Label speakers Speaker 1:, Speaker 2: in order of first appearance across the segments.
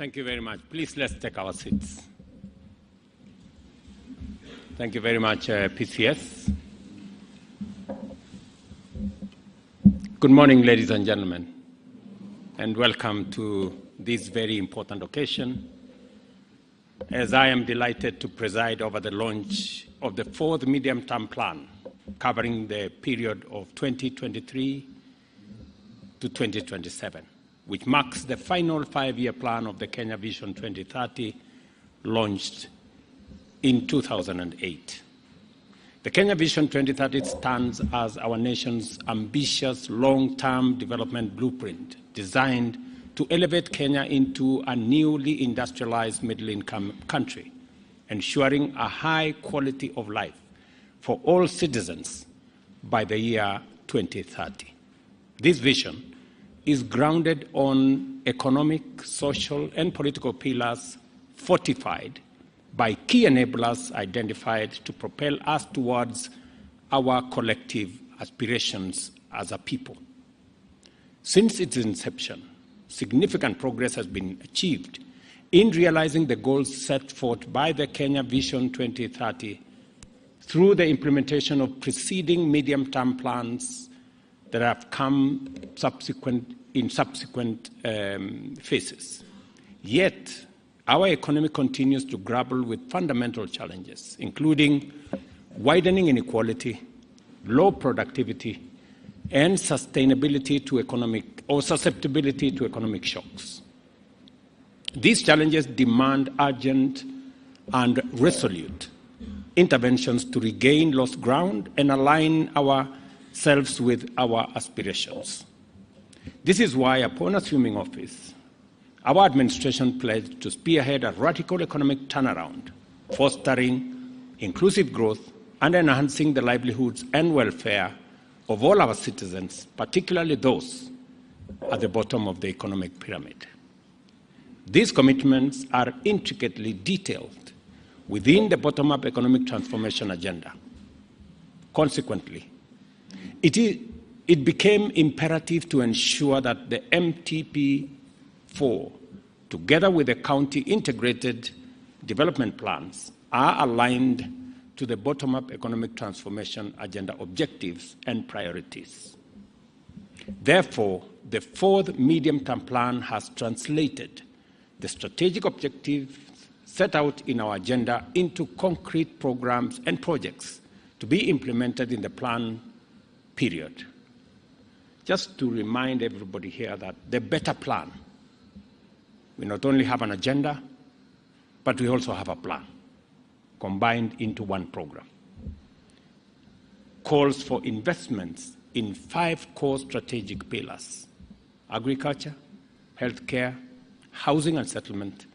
Speaker 1: Thank you very much. Please, let's take our seats. Thank you very much, PCS. Good morning, ladies and gentlemen, and welcome to this very important occasion, as I am delighted to preside over the launch of the fourth medium-term plan covering the period of 2023 to 2027, which marks the final five-year plan of the Kenya Vision 2030, launched in 2008. The Kenya Vision 2030 stands as our nation's ambitious long-term development blueprint designed to elevate Kenya into a newly industrialized middle-income country, ensuring a high quality of life for all citizens by the year 2030. This vision is grounded on economic, social, and political pillars fortified by key enablers identified to propel us towards our collective aspirations as a people. Since its inception, significant progress has been achieved in realizing the goals set forth by the Kenya Vision 2030 through the implementation of preceding medium-term plans that have come in subsequent phases. Yet, our economy continues to grapple with fundamental challenges, including widening inequality, low productivity, and susceptibility to economic shocks. These challenges demand urgent and resolute interventions to regain lost ground and align ourselves with our aspirations. This is why, upon assuming office, our administration pledged to spearhead a radical economic turnaround, fostering inclusive growth and enhancing the livelihoods and welfare of all our citizens, particularly those at the bottom of the economic pyramid. These commitments are intricately detailed within the bottom-up economic transformation agenda. Consequently, it became imperative to ensure that the MTP4, together with the county integrated development plans, are aligned to the bottom-up economic transformation agenda objectives and priorities. Therefore, the fourth medium-term plan has translated the strategic objectives set out in our agenda into concrete programs and projects to be implemented in the plan period. Just to remind everybody here that the better plan, we not only have an agenda, but we also have a plan combined into one program. Calls for investments in 5 core strategic pillars: agriculture, healthcare, housing and settlement,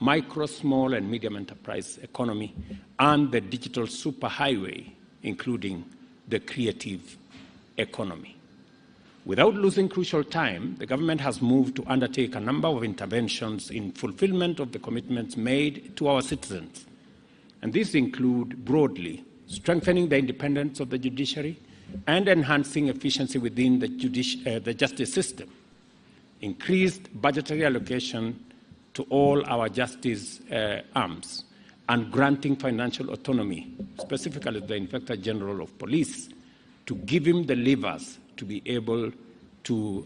Speaker 1: micro, small, and medium enterprise economy, and the digital superhighway, including the creative economy. Without losing crucial time, the government has moved to undertake a number of interventions in fulfillment of the commitments made to our citizens. And these include, broadly, strengthening the independence of the judiciary and enhancing efficiency within the justice system, increased budgetary allocation to all our justice arms, and granting financial autonomy, specifically the Inspector General of Police, to give him the levers to be able to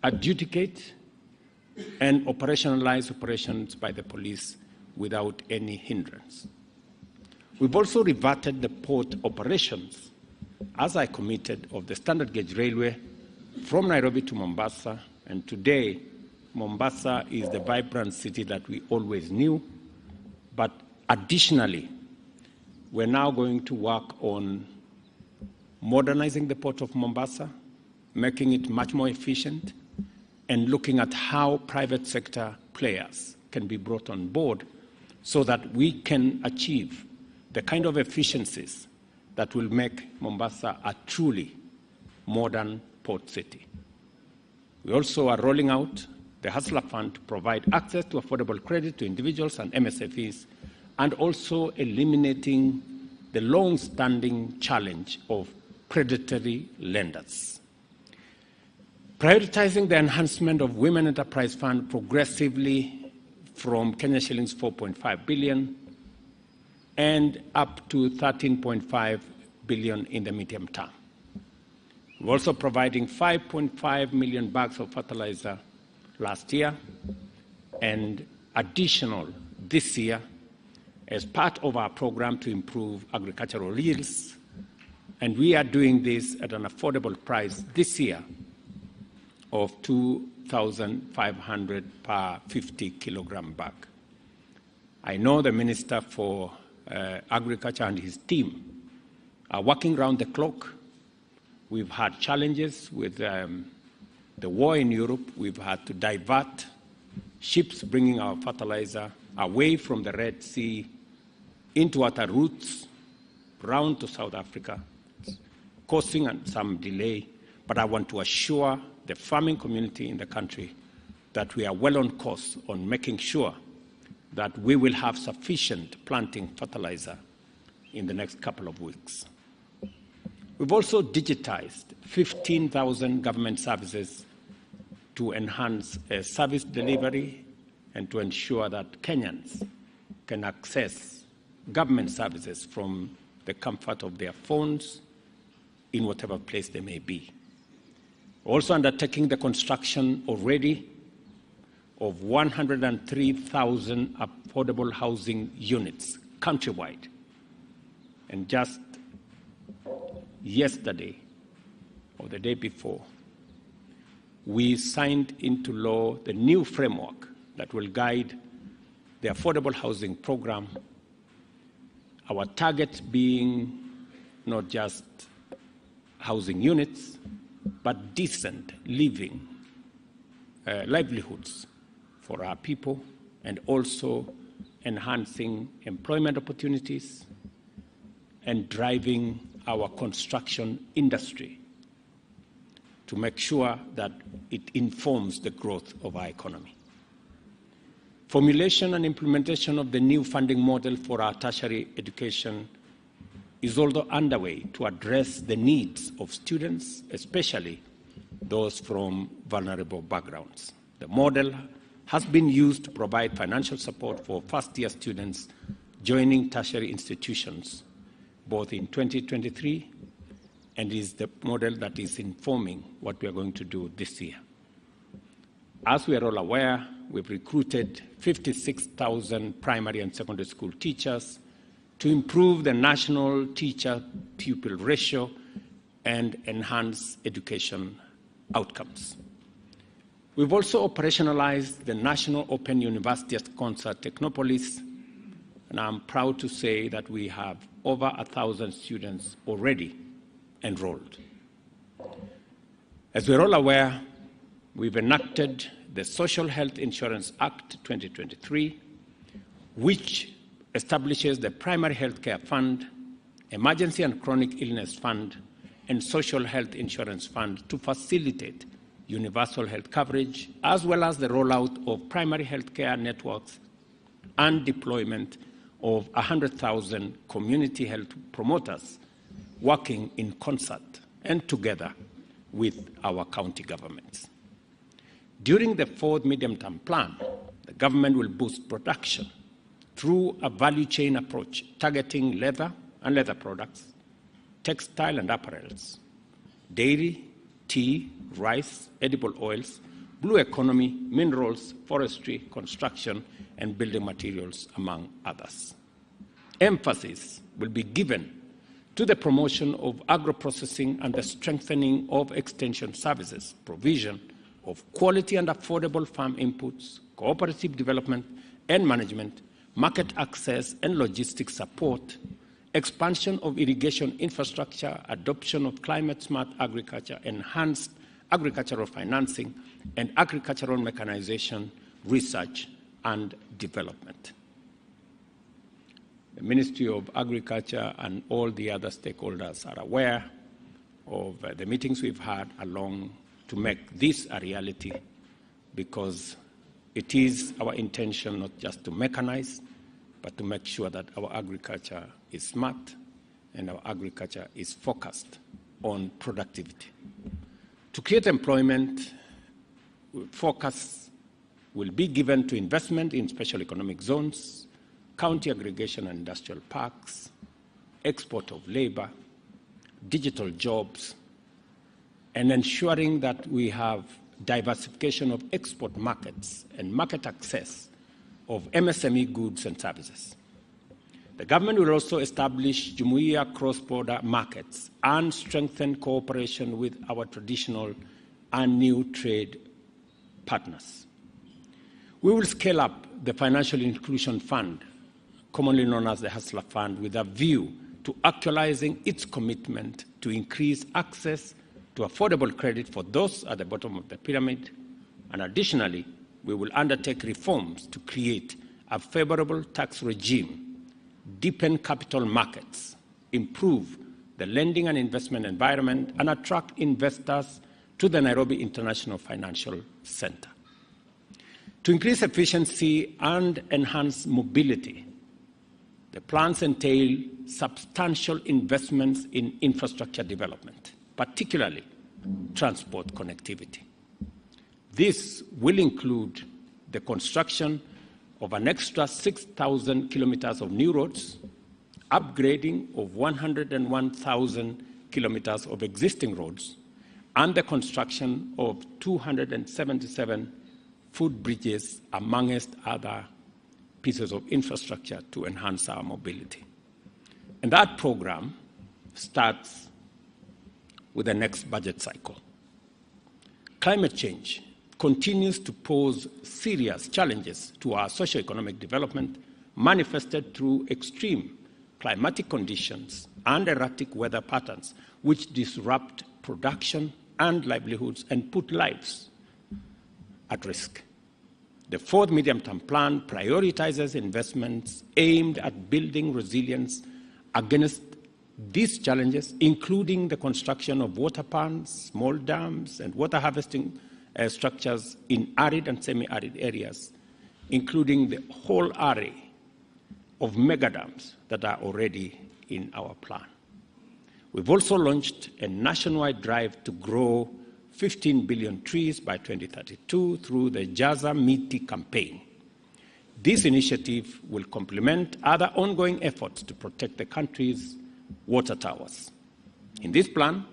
Speaker 1: adjudicate and operationalize operations by the police without any hindrance. We've also reverted the port operations, as I committed, of the standard gauge railway from Nairobi to Mombasa, and today Mombasa is the vibrant city that we always knew. But additionally, we're now going to work on modernizing the port of Mombasa, making it much more efficient, and looking at how private sector players can be brought on board so that we can achieve the kind of efficiencies that will make Mombasa a truly modern port city. We also are rolling out the Hustler Fund to provide access to affordable credit to individuals and MSFEs, and also eliminating the long-standing challenge of predatory lenders. Prioritizing the enhancement of Women Enterprise Fund progressively from Kenya shillings 4.5 billion and up to 13.5 billion in the medium term. We're also providing 5.5 million bags of fertilizer last year and additional this year as part of our program to improve agricultural yields. And we are doing this at an affordable price this year of 2,500 per 50-kilogram bag. I know the Minister for Agriculture and his team are working round the clock. We've had challenges with the war in Europe. We've had to divert ships bringing our fertilizer away from the Red Sea into other routes, round to South Africa, causing some delay. But I want to assure the farming community in the country that we are well on course on making sure that we will have sufficient planting fertilizer in the next couple of weeks. We've also digitized 15,000 government services to enhance service delivery and to ensure that Kenyans can access government services from the comfort of their phones in whatever place they may be. Also undertaking the construction already of 103,000 affordable housing units countrywide. And just yesterday or the day before, we signed into law the new framework that will guide the affordable housing program, our target being not just housing units, but decent living livelihoods for our people, and also enhancing employment opportunities and driving our construction industry to make sure that it informs the growth of our economy. Formulation and implementation of the new funding model for our tertiary education is also underway to address the needs of students, especially those from vulnerable backgrounds. The model has been used to provide financial support for first-year students joining tertiary institutions, both in 2023, and is the model that is informing what we are going to do this year. As we are all aware, we've recruited 56,000 primary and secondary school teachers to improve the national teacher-pupil ratio and enhance education outcomes. We've also operationalized the National Open University Concert Technopolis, and I'm proud to say that we have over 1,000 students already enrolled. As we're all aware, we've enacted the Social Health Insurance Act 2023, which establishes the Primary Health Care Fund, Emergency and Chronic Illness Fund, and Social Health Insurance Fund to facilitate universal health coverage, as well as the rollout of primary health care networks and deployment of 100,000 community health promoters working in concert and together with our county governments. During the fourth medium-term plan, the government will boost production through a value chain approach targeting leather and leather products, textile and apparels, dairy, tea, rice, edible oils, blue economy, minerals, forestry, construction, and building materials, among others. Emphasis will be given to the promotion of agro-processing and the strengthening of extension services, provision of quality and affordable farm inputs, cooperative development and management, market access and logistics support, expansion of irrigation infrastructure, adoption of climate-smart agriculture, enhanced agricultural financing, and agricultural mechanization, research, and development. The Ministry of Agriculture and all the other stakeholders are aware of the meetings we've had along to make this a reality, because it is our intention not just to mechanize, but to make sure that our agriculture is smart and our agriculture is focused on productivity. To create employment, focus will be given to investment in special economic zones, county aggregation and industrial parks, export of labor, digital jobs, and ensuring that we have diversification of export markets and market access of MSME goods and services. The government will also establish Jumuiya cross-border markets and strengthen cooperation with our traditional and new trade partners. We will scale up the Financial Inclusion Fund, commonly known as the Hustler Fund, with a view to actualizing its commitment to increase access to affordable credit for those at the bottom of the pyramid. And additionally, we will undertake reforms to create a favorable tax regime, deepen capital markets, improve the lending and investment environment, and attract investors to the Nairobi International Financial Center. To increase efficiency and enhance mobility, the plans entail substantial investments in infrastructure development, particularly transport connectivity. This will include the construction of an extra 6,000 kilometers of new roads, upgrading of 101,000 kilometers of existing roads, and the construction of 277 footbridges, amongst other pieces of infrastructure to enhance our mobility. And that program starts with the next budget cycle. Climate change continues to pose serious challenges to our socio-economic development, manifested through extreme climatic conditions and erratic weather patterns, which disrupt production and livelihoods and put lives at risk. The fourth medium-term plan prioritizes investments aimed at building resilience against these challenges, including the construction of water ponds, small dams, and water harvesting structures in arid and semi-arid areas, including the whole array of mega dams that are already in our plan. We've also launched a nationwide drive to grow 15 billion trees by 2032 through the Jaza Miti campaign. This initiative will complement other ongoing efforts to protect the country's water towers. In this plan,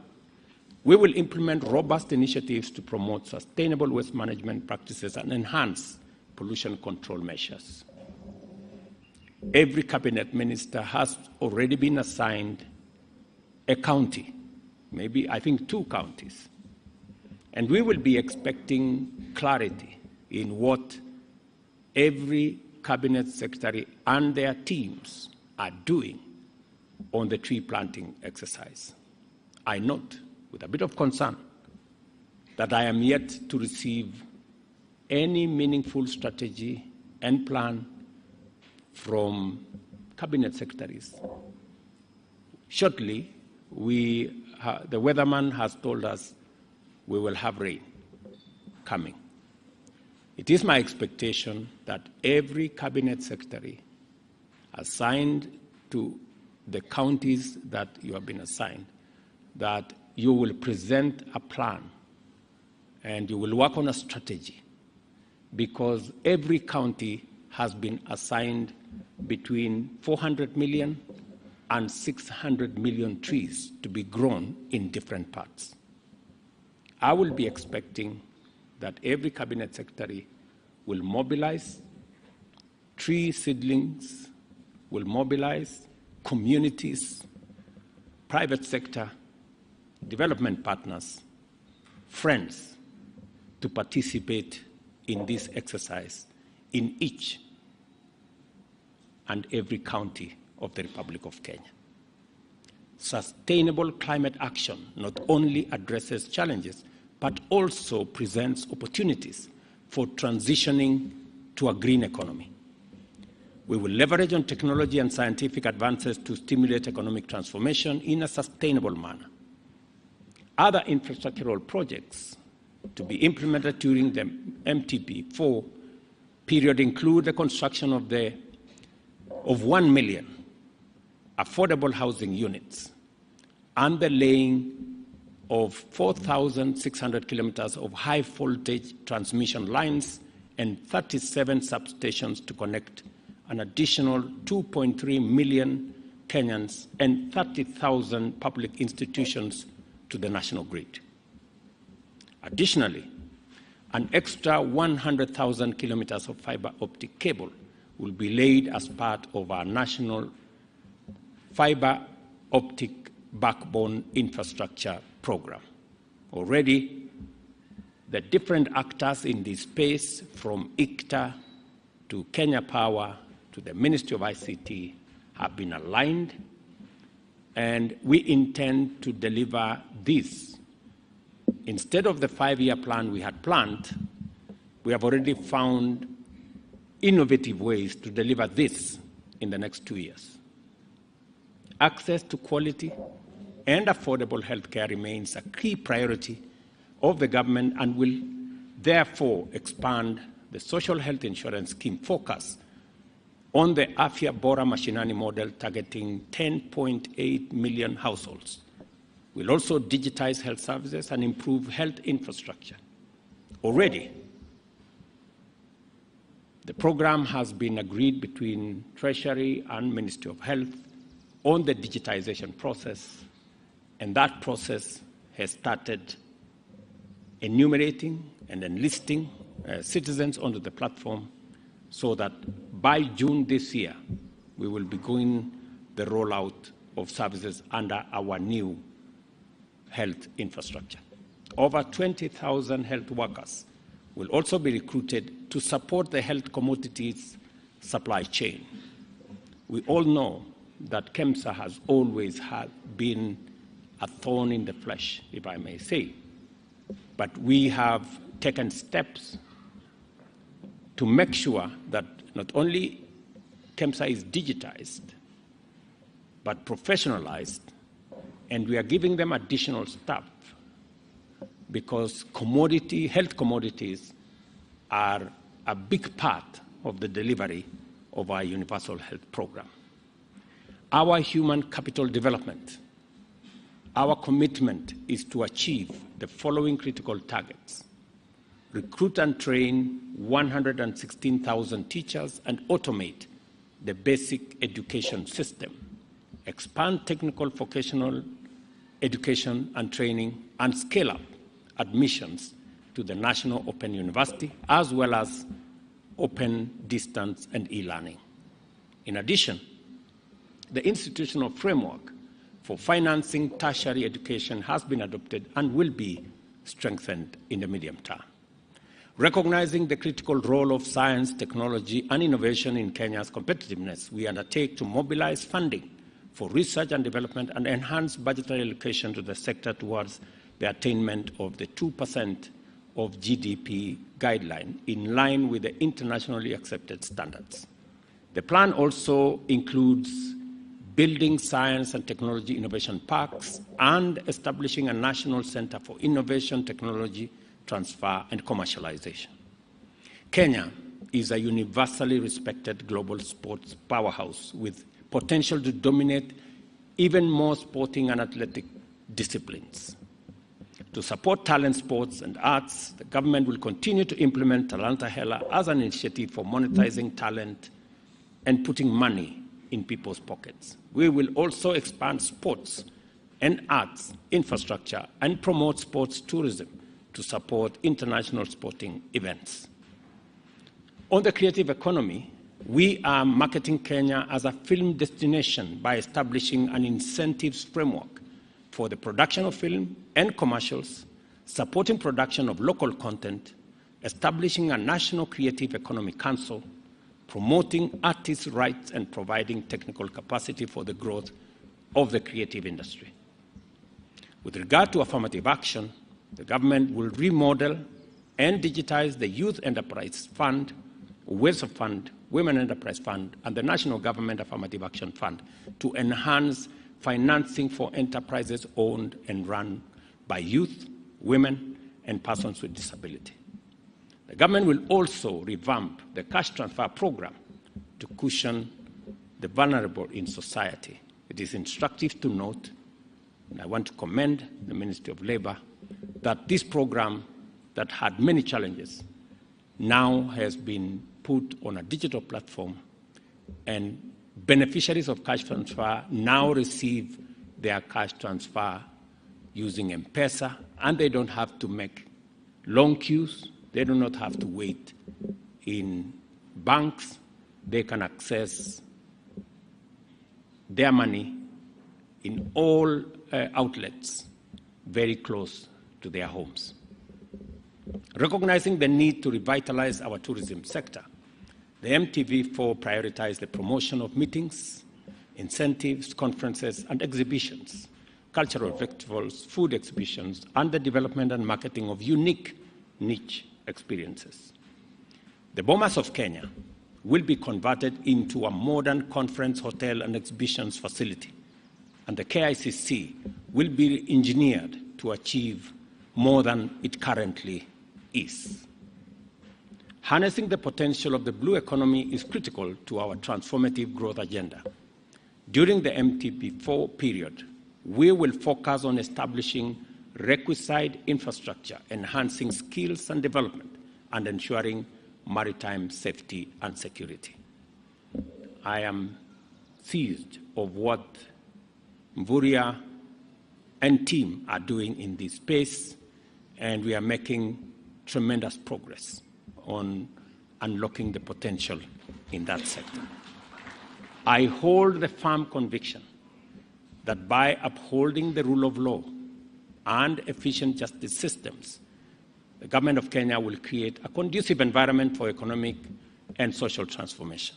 Speaker 1: we will implement robust initiatives to promote sustainable waste management practices and enhance pollution control measures. Every cabinet minister has already been assigned a county, maybe I think 2 counties. And we will be expecting clarity in what every cabinet secretary and their teams are doing on the tree planting exercise. I note with a bit of concern that I am yet to receive any meaningful strategy and plan from cabinet secretaries. Shortly, the weatherman has told us we will have rain coming. It is my expectation that every cabinet secretary assigned to the counties that you have been assigned, that you will present a plan and you will work on a strategy, because every county has been assigned between 400 million and 600 million trees to be grown in different parts. I will be expecting that every cabinet secretary will mobilize tree seedlings, will mobilize communities, private sector, development partners, friends, to participate in this exercise in each and every county of the Republic of Kenya. Sustainable climate action not only addresses challenges, but also presents opportunities for transitioning to a green economy. We will leverage on technology and scientific advances to stimulate economic transformation in a sustainable manner. Other infrastructural projects to be implemented during the MTP4 period include the construction of 1 million affordable housing units and the laying of 4,600 kilometers of high-voltage transmission lines and 37 substations to connect an additional 2.3 million Kenyans and 30,000 public institutions to the national grid. Additionally, an extra 100,000 kilometers of fiber optic cable will be laid as part of our national fiber optic backbone infrastructure program. Already, the different actors in this space, from ICTA to Kenya Power to the Ministry of ICT, have been aligned, and we intend to deliver this. Instead of the 5-year plan we had planned, we have already found innovative ways to deliver this in the next 2 years. Access to quality and affordable health care remains a key priority of the government and will therefore expand the social health insurance scheme focus on the Afya Bora Mashinani model targeting 10.8 million households. We'll also digitize health services and improve health infrastructure. Already, the program has been agreed between Treasury and Ministry of Health on the digitization process, and that process has started enumerating and enlisting citizens onto the platform so that by June this year, we will be going the rollout of services under our new health infrastructure. Over 20,000 health workers will also be recruited to support the health commodities supply chain. We all know that KEMSA has always been a thorn in the flesh, if I may say. But we have taken steps to make sure that not only KEMSA is digitized, but professionalized, and we are giving them additional staff because health commodities are a big part of the delivery of our universal health program. Our human capital development, our commitment is to achieve the following critical targets: recruit and train 116,000 teachers and automate the basic education system, expand technical vocational education and training, and scale up admissions to the National Open University, as well as open distance and e-learning. In addition, the institutional framework for financing tertiary education has been adopted and will be strengthened in the medium term. Recognizing the critical role of science, technology, and innovation in Kenya's competitiveness, we undertake to mobilize funding for research and development and enhance budgetary allocation to the sector towards the attainment of the 2% of GDP guideline in line with the internationally accepted standards. The plan also includes building science and technology innovation parks and establishing a national center for innovation, technology, transfer, and commercialization. Kenya is a universally respected global sports powerhouse with potential to dominate even more sporting and athletic disciplines. To support talent, sports, and arts, the government will continue to implement Talanta Hela as an initiative for monetizing talent and putting money in people's pockets. We will also expand sports and arts infrastructure and promote sports tourism to support international sporting events. On the creative economy, we are marketing Kenya as a film destination by establishing an incentives framework for the production of film and commercials, supporting production of local content, establishing a National Creative Economy Council, promoting artists' rights, and providing technical capacity for the growth of the creative industry. With regard to affirmative action, the government will remodel and digitize the Youth Enterprise Fund, WESO Fund, Women Enterprise Fund, and the National Government Affirmative Action Fund to enhance financing for enterprises owned and run by youth, women, and persons with disability. The government will also revamp the cash transfer program to cushion the vulnerable in society. It is instructive to note And I want to commend the Ministry of Labour that this program that had many challenges now has been put on a digital platform, and beneficiaries of cash transfer now receive their cash transfer using M-Pesa, and they don't have to make long queues. They do not have to wait in banks. They can access their money in all outlets very close to their homes. Recognizing the need to revitalize our tourism sector, the MTV4 prioritized the promotion of meetings, incentives, conferences, and exhibitions, cultural festivals, food exhibitions, and the development and marketing of unique niche experiences. The Bomas of Kenya will be converted into a modern conference, hotel, and exhibitions facility, and the KICC will be engineered to achieve more than it currently is. Harnessing the potential of the blue economy is critical to our transformative growth agenda. During the MTP4 period, we will focus on establishing requisite infrastructure, enhancing skills and development, and ensuring maritime safety and security. I am seized of what Mvurya and team are doing in this space, and we are making tremendous progress on unlocking the potential in that sector. I hold the firm conviction that by upholding the rule of law and efficient justice systems, the government of Kenya will create a conducive environment for economic and social transformation.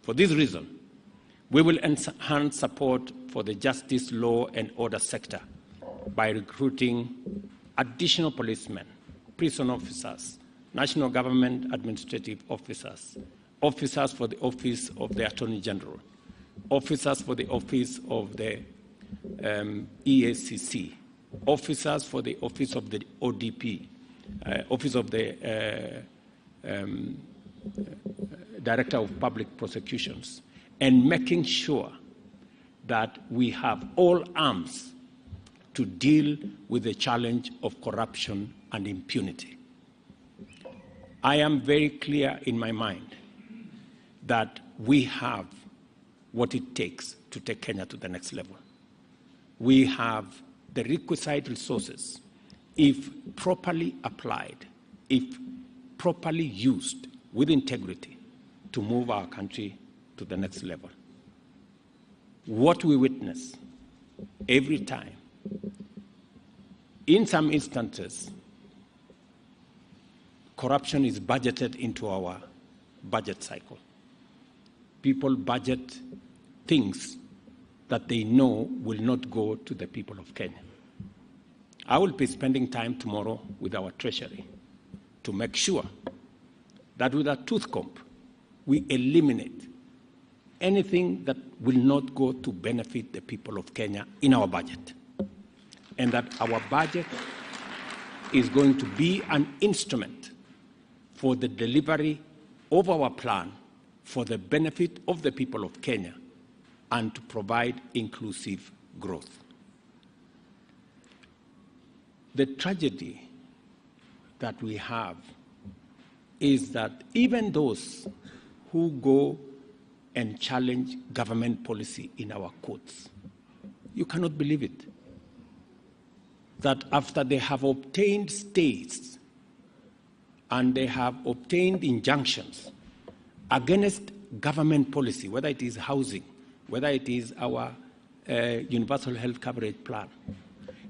Speaker 1: For this reason, we will enhance support for the justice, law, and order sector by recruiting additional policemen, prison officers, national government administrative officers, officers for the Office of the Attorney General, officers for the Office of the EACC, officers for the Office of the ODP, Office of the Director of Public Prosecutions, and making sure that we have all arms to deal with the challenge of corruption and impunity. I am very clear in my mind that we have what it takes to take Kenya to the next level. We have the requisite resources, if properly applied, if properly used with integrity, to move our country to the next level. What we witness every time, in some instances, corruption is budgeted into our budget cycle. People budget things that they know will not go to the people of Kenya. I will be spending time tomorrow with our Treasury to make sure that with a tooth comb, we eliminate anything that will not go to benefit the people of Kenya in our budget, and that our budget is going to be an instrument for the delivery of our plan for the benefit of the people of Kenya and to provide inclusive growth. The tragedy that we have is that even those who go and challenge government policy in our courts, you cannot believe it, that after they have obtained stays and they have obtained injunctions against government policy, whether it is housing, whether it is our universal health coverage plan,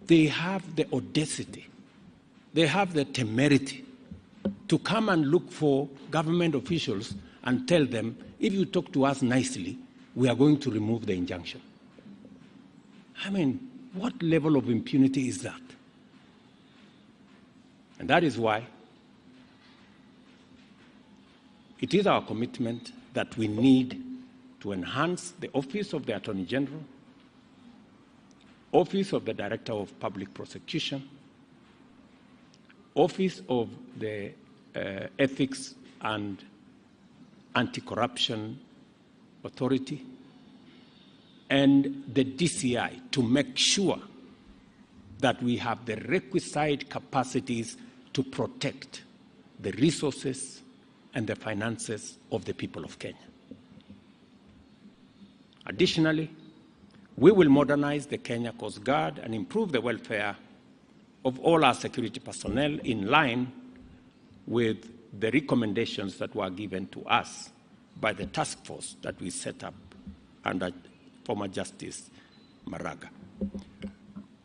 Speaker 1: they have the audacity, they have the temerity to come and look for government officials and tell them, if you talk to us nicely, we are going to remove the injunction. I mean, what level of impunity is that? And that is why it is our commitment that we need to enhance the Office of the Attorney General, Office of the Director of Public Prosecution, Office of the Ethics and Anti-Corruption Authority, and the DCI to make sure that we have the requisite capacities to protect the resources and the finances of the people of Kenya. Additionally, we will modernize the Kenya Coast Guard and improve the welfare of all our security personnel in line with the recommendations that were given to us by the task force that we set up under former Justice Maraga.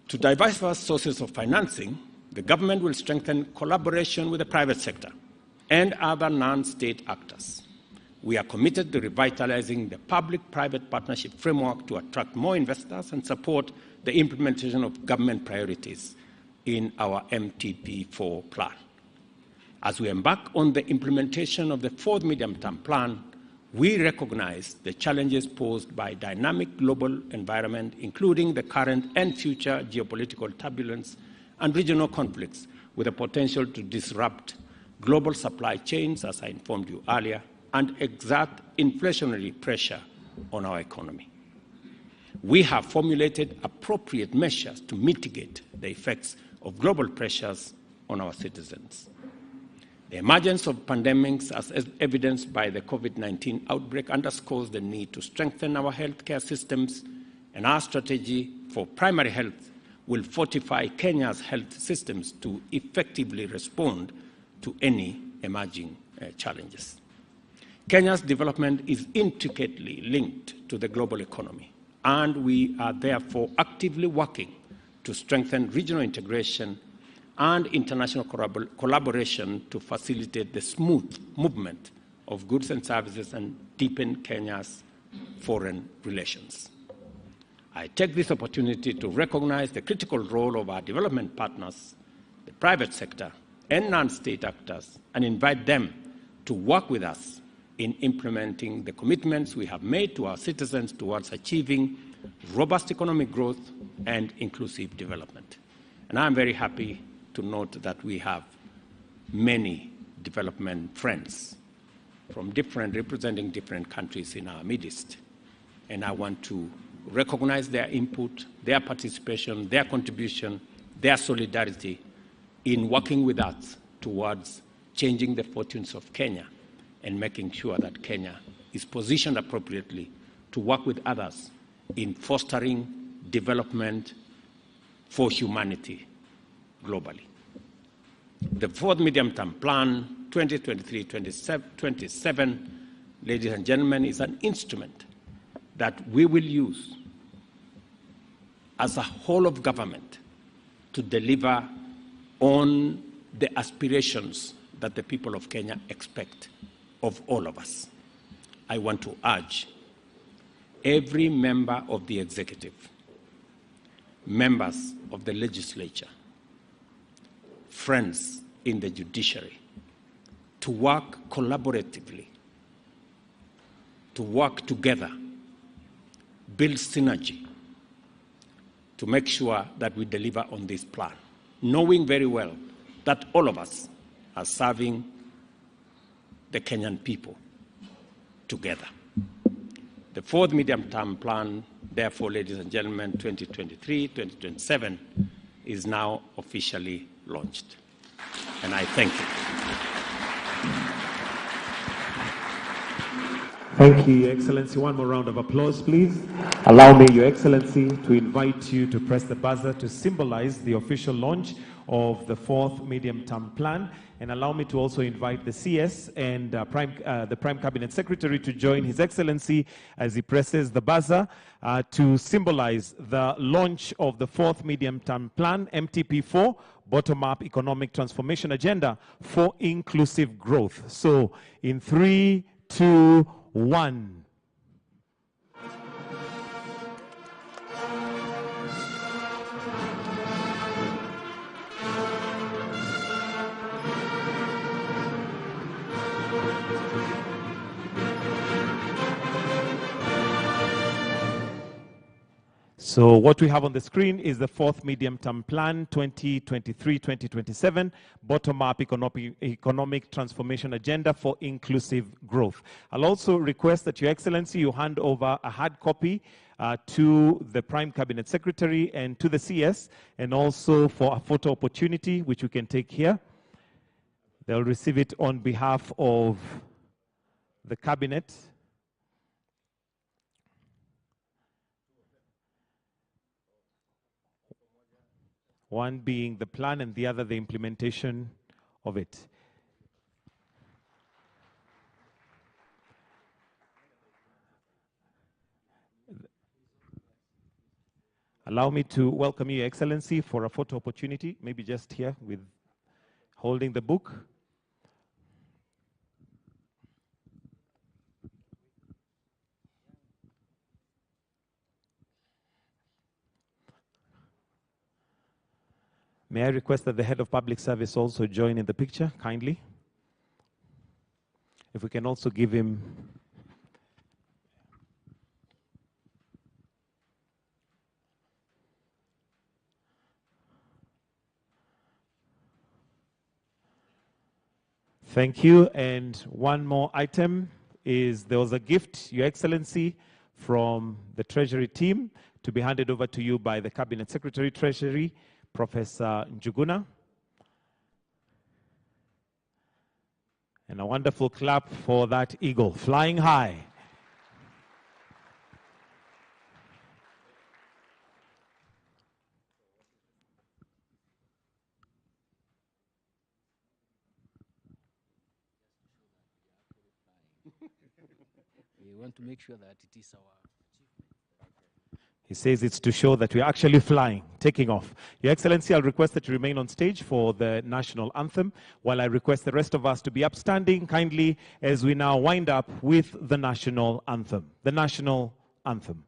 Speaker 1: To diversify sources of financing, the government will strengthen collaboration with the private sector and other non-state actors. We are committed to revitalizing the public-private partnership framework to attract more investors and support the implementation of government priorities in our MTP4 plan. As we embark on the implementation of the fourth medium-term plan, we recognize the challenges posed by dynamic global environment, including the current and future geopolitical turbulence and regional conflicts, with the potential to disrupt global supply chains, as I informed you earlier, and exert inflationary pressure on our economy. We have formulated appropriate measures to mitigate the effects of global pressures on our citizens. The emergence of pandemics, as evidenced by the COVID-19 outbreak, underscores the need to strengthen our healthcare systems, and our strategy for primary health will fortify Kenya's health systems to effectively respond to any emerging challenges. Kenya's development is intricately linked to the global economy, and we are therefore actively working to strengthen regional integration and international collaboration to facilitate the smooth movement of goods and services and deepen Kenya's foreign relations. I take this opportunity to recognize the critical role of our development partners, the private sector, and non-state actors, and invite them to work with us in implementing the commitments we have made to our citizens towards achieving robust economic growth and inclusive development. And I'm very happy to note that we have many development friends from representing different countries in our midst. And I want to recognize their input, their participation, their contribution, their solidarity in working with us towards changing the fortunes of Kenya and making sure that Kenya is positioned appropriately to work with others in fostering development for humanity globally. The fourth medium-term plan, 2023-27, ladies and gentlemen, is an instrument that we will use as a whole of government to deliver on the aspirations that the people of Kenya expect of all of us. I want to urge every member of the executive, members of the legislature, friends in the judiciary, to work collaboratively, to work together, build synergy, to make sure that we deliver on this plan, knowing very well that all of us are serving the Kenyan people together. The fourth medium-term plan, therefore, ladies and gentlemen, 2023-2027, is now officially launched. And I thank you.
Speaker 2: Thank you, Your Excellency. One more round of applause, please. Allow me, Your Excellency, to invite you to press the buzzer to symbolize the official launch of the fourth medium-term plan. And allow me to also invite the CS and the Prime Cabinet Secretary to join His Excellency as he presses the buzzer to symbolize the launch of the fourth medium-term plan, MTP4, Bottom-Up Economic Transformation Agenda for Inclusive Growth. So, in 3, 2, 1. So what we have on the screen is the fourth medium-term plan, 2023-2027, bottom-up economic transformation agenda for inclusive growth. I'll also request that Your Excellency, you hand over a hard copy to the Prime Cabinet Secretary and to the CS, and also for a photo opportunity, which you can take here. They'll receive it on behalf of the Cabinet. One being the plan and the other the implementation of it. Allow me to welcome you, Your Excellency, for a photo opportunity, maybe just here with holding the book. May I request that the head of public service also join in the picture, kindly? If we can also give him... Thank you. And one more item is there was a gift, Your Excellency, from the Treasury team to be handed over to you by the Cabinet Secretary, Treasury, Professor Njuguna. And a wonderful clap for that eagle flying high.
Speaker 3: We want to make sure that it is our...
Speaker 2: He says it's to show that we're actually flying, taking off. Your Excellency, I'll request that you remain on stage for the national anthem, while I request the rest of us to be upstanding kindly as we now wind up with the national anthem. The national anthem.